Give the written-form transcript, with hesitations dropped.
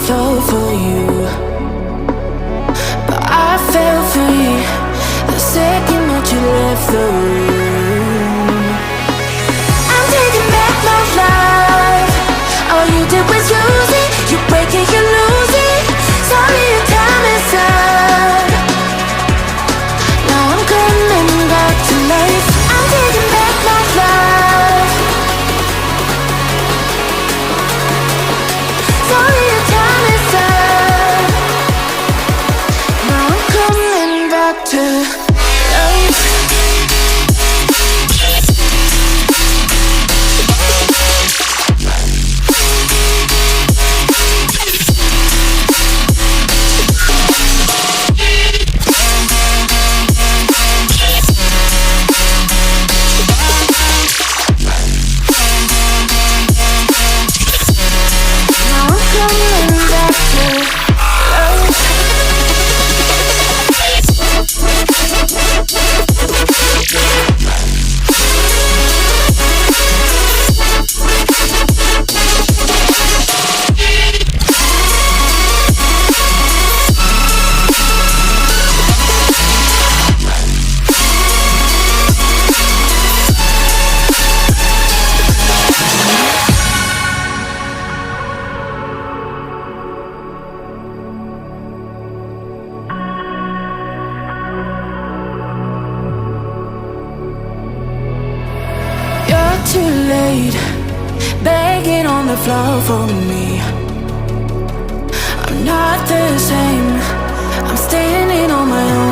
floor for you, but I felt free the second that you left the room. I'm taking back my life. All you did was use it. You break it, you lose it. Sorry, your time is up. Now I'm coming back to life. I'm taking back my life. Sorry, your time is up. Now I'm coming back to life. Too late, begging on the floor for me. I'm not the same. I'm standing on my own.